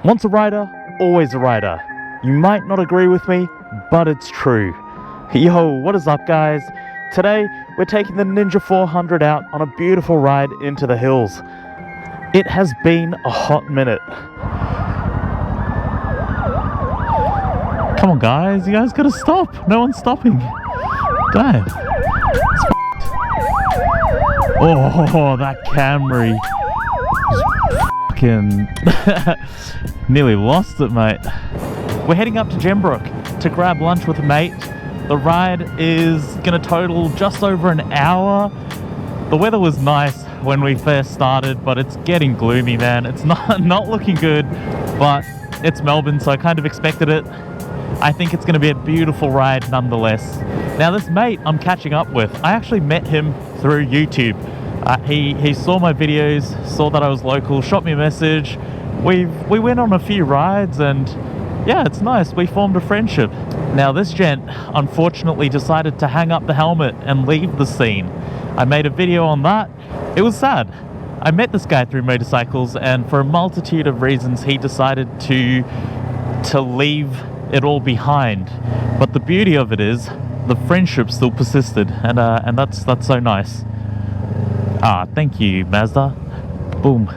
Once a rider, always a rider. You might not agree with me, but it's true. Yo, what is up guys? Today, we're taking the Ninja 400 out on a beautiful ride into the hills. It has been a hot minute. Come on guys, you guys gotta stop. No one's stopping. Damn. Oh, that Camry. Fucking nearly lost it, mate. We're heading up to Gembrook to grab lunch with a mate. The ride is gonna total just over an hour. The weather was nice when we first started, but it's getting gloomy, man. It's not looking good, but it's Melbourne, so I kind of expected it. I think it's gonna be a beautiful ride nonetheless. Now this mate I'm catching up with, I actually met him through YouTube. He saw my videos, saw that I was local, shot me a message. We went on a few rides and yeah, it's nice. We formed a friendship. Now this gent unfortunately decided to hang up the helmet and leave the scene. I made a video on that. It was sad. I met this guy through motorcycles and for a multitude of reasons he decided to leave it all behind. But the beauty of it is the friendship still persisted and that's so nice. Thank you, Mazda. Boom.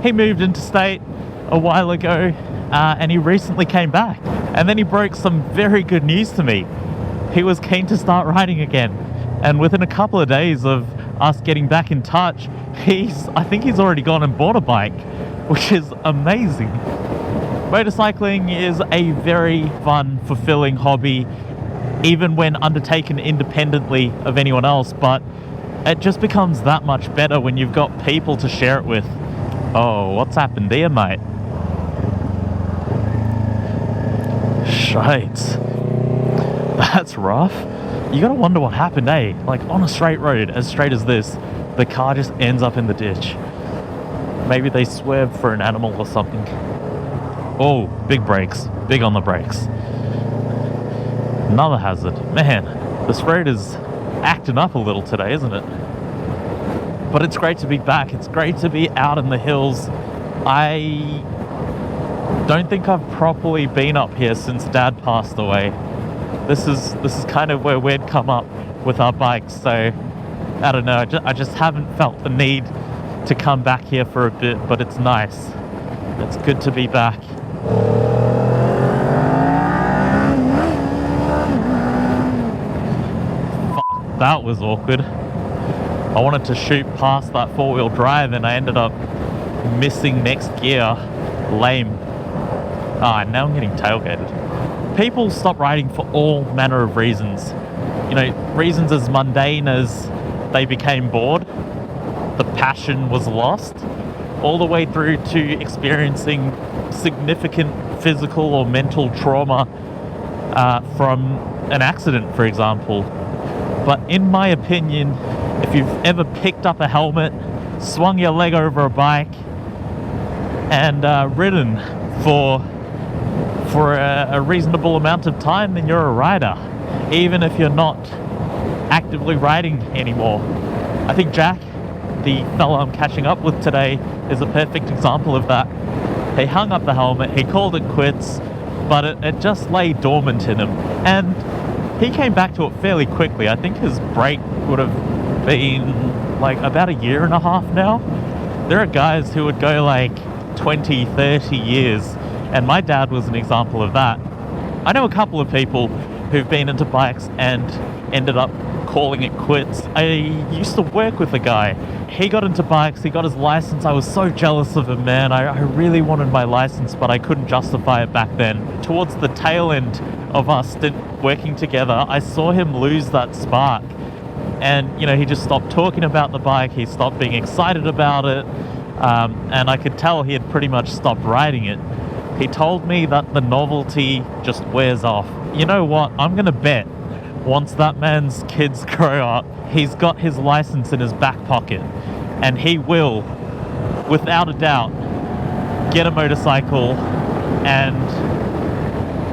He moved interstate a while ago, and he recently came back. And then he broke some very good news to me. He was keen to start riding again. And within a couple of days of us getting back in touch, I think he's already gone and bought a bike, which is amazing. Motorcycling is a very fun, fulfilling hobby, even when undertaken independently of anyone else, but it just becomes that much better when you've got people to share it with. Oh, what's happened there, mate? Shite. That's rough. You gotta wonder what happened, eh? Like on a straight road, as straight as this, the car just ends up in the ditch. Maybe they swerved for an animal or something. Oh, big brakes. Big on the brakes. Another hazard. Man, this road is acting up a little today, isn't it? But it's great to be back. It's great to be out in the hills. I don't think I've properly been up here since Dad passed away. This is kind of where we'd come up with our bikes, so I don't know, I just haven't felt the need to come back here for a bit, but it's nice. It's good to be back. That was awkward. I wanted to shoot past that four-wheel drive and I ended up missing next gear. Lame. Now I'm getting tailgated. People stop riding for all manner of reasons. You know, reasons as mundane as they became bored, the passion was lost, all the way through to experiencing significant physical or mental trauma from an accident, for example. But in my opinion, if you've ever picked up a helmet, swung your leg over a bike, and ridden for a reasonable amount of time, then you're a rider, even if you're not actively riding anymore. I think Jack, the fellow I'm catching up with today, is a perfect example of that. He hung up the helmet, he called it quits, but it just lay dormant in him. And he came back to it fairly quickly. I think his break would have been like about a year and a half now. There are guys who would go like 20, 30 years, and my dad was an example of that. I know a couple of people who've been into bikes and ended up calling it quits. I used to work with a guy. He got into bikes, he got his license. I was so jealous of him, man. I really wanted my license, but I couldn't justify it back then. Towards the tail end of our stint working together, I saw him lose that spark. And, you know, he just stopped talking about the bike, he stopped being excited about it, and I could tell he had pretty much stopped riding it. He told me that the novelty just wears off. You know what? I'm gonna bet once that man's kids grow up, he's got his license in his back pocket, and he will, without a doubt, get a motorcycle and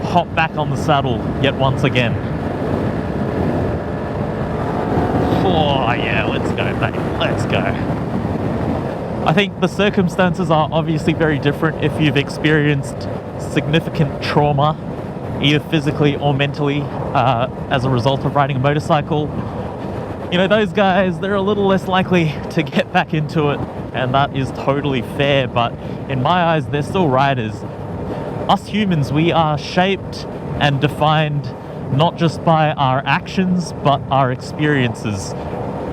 hop back on the saddle yet once again. Oh yeah, let's go, mate. Let's go. I think the circumstances are obviously very different if you've experienced significant trauma, either physically or mentally, as a result of riding a motorcycle. You know, those guys, they're a little less likely to get back into it, and that is totally fair, but in my eyes, they're still riders. Us humans, we are shaped and defined not just by our actions, but our experiences.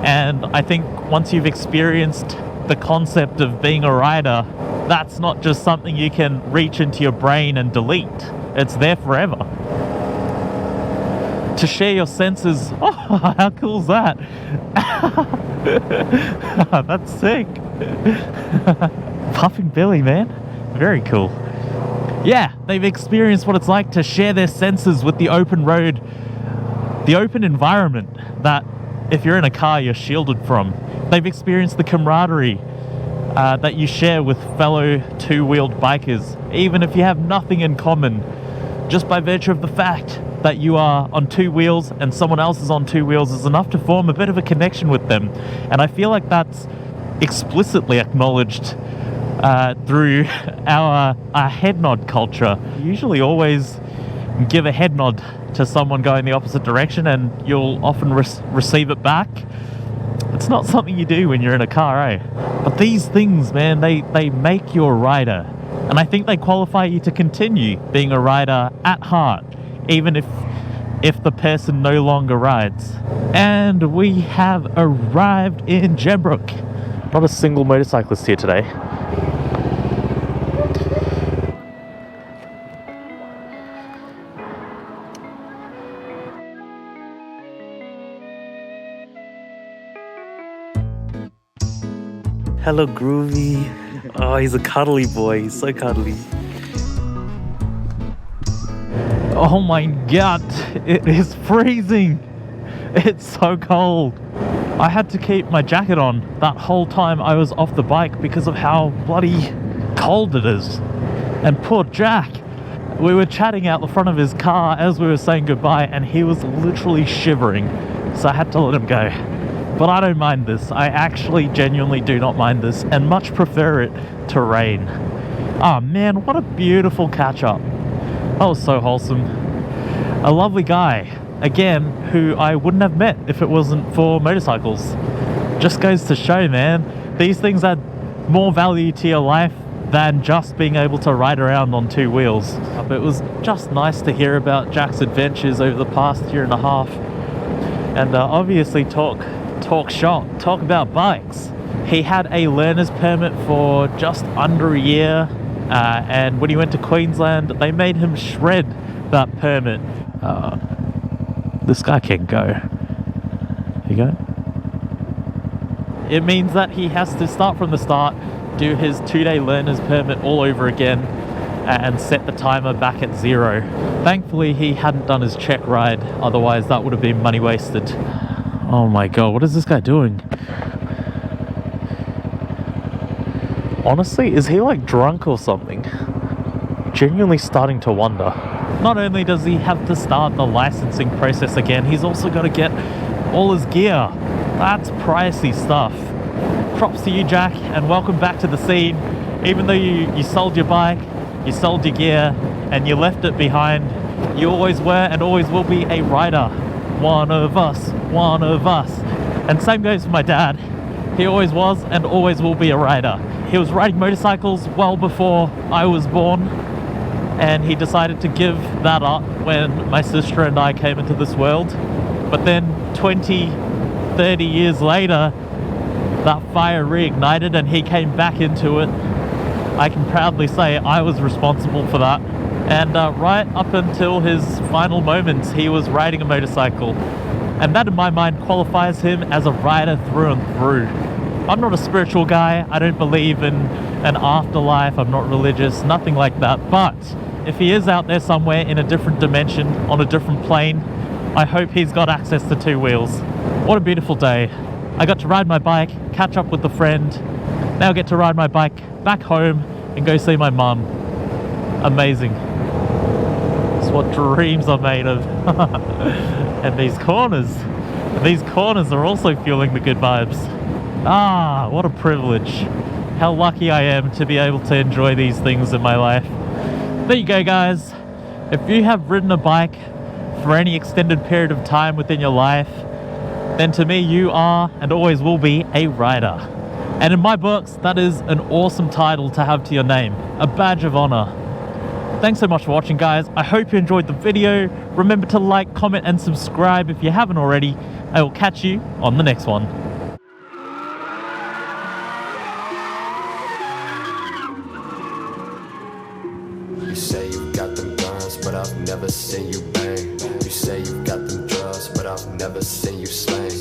And I think once you've experienced the concept of being a rider, that's not just something you can reach into your brain and delete. It's there forever. To share your senses, oh, how cool is that? That's sick. Puffing Billy, man. Very cool. Yeah, they've experienced what it's like to share their senses with the open road, the open environment that if you're in a car, you're shielded from. They've experienced the camaraderie that you share with fellow two-wheeled bikers, even if you have nothing in common, just by virtue of the fact that you are on two wheels and someone else is on two wheels is enough to form a bit of a connection with them. And I feel like that's explicitly acknowledged through our head nod culture. You usually always give a head nod to someone going the opposite direction, and you'll often receive it back. It's not something you do when you're in a car, eh? But these things, man, they make you a rider. And I think they qualify you to continue being a rider at heart, even if the person no longer rides. And we have arrived in Gembrook. Not a single motorcyclist here today. Hello, Groovy. Oh, he's a cuddly boy. He's so cuddly. Oh my god, it is freezing. It's so cold. I had to keep my jacket on that whole time I was off the bike because of how bloody cold it is. And poor Jack, we were chatting out the front of his car as we were saying goodbye, and he was literally shivering, so I had to let him go. But I don't mind this. I actually genuinely do not mind this, and much prefer it to rain. Oh man, what a beautiful catch up. That was so wholesome. A lovely guy, again, who I wouldn't have met if it wasn't for motorcycles. Just goes to show, man, these things add more value to your life than just being able to ride around on two wheels. But it was just nice to hear about Jack's adventures over the past year and a half, and obviously talk shop, talk about bikes. He had a learner's permit for just under a year, and when he went to Queensland, they made him shred that permit. This guy can go. Here you go. It means that he has to start from the start, do his 2-day learner's permit all over again, and set the timer back at 0. Thankfully, he hadn't done his check ride, otherwise that would have been money wasted. Oh my god, what is this guy doing? Honestly, is he like drunk or something? Genuinely starting to wonder. Not only does he have to start the licensing process again, he's also got to get all his gear. That's pricey stuff. Props to you, Jack, and welcome back to the scene. Even though you sold your bike, you sold your gear, and you left it behind, you always were and always will be a rider. One of us, one of us. And same goes for my dad. He always was and always will be a rider. He was riding motorcycles well before I was born, and he decided to give that up when my sister and I came into this world. But then 20, 30 years later, that fire reignited and he came back into it. I can proudly say I was responsible for that. And right up until his final moments, he was riding a motorcycle. And that, in my mind, qualifies him as a rider through and through. I'm not a spiritual guy. I don't believe in an afterlife. I'm not religious, nothing like that. But if he is out there somewhere in a different dimension, on a different plane, I hope he's got access to two wheels. What a beautiful day. I got to ride my bike, catch up with a friend. Now I get to ride my bike back home and go see my mum. Amazing. It's what dreams are made of. And these corners are also fueling the good vibes. Ah, what a privilege. how lucky I am to be able to enjoy these things in my life. There you go, guys. If you have ridden a bike for any extended period of time within your life, then to me you are and always will be a rider. And in my books, that is an awesome title to have to your name, a badge of honor. Thanks so much for watching, guys. I hope you enjoyed the video. Remember to like, comment, and subscribe if you haven't already. I will catch you on the next one. You say you got them guns, but I've never seen you bang. You say you got them drugs, but I've never seen you slang.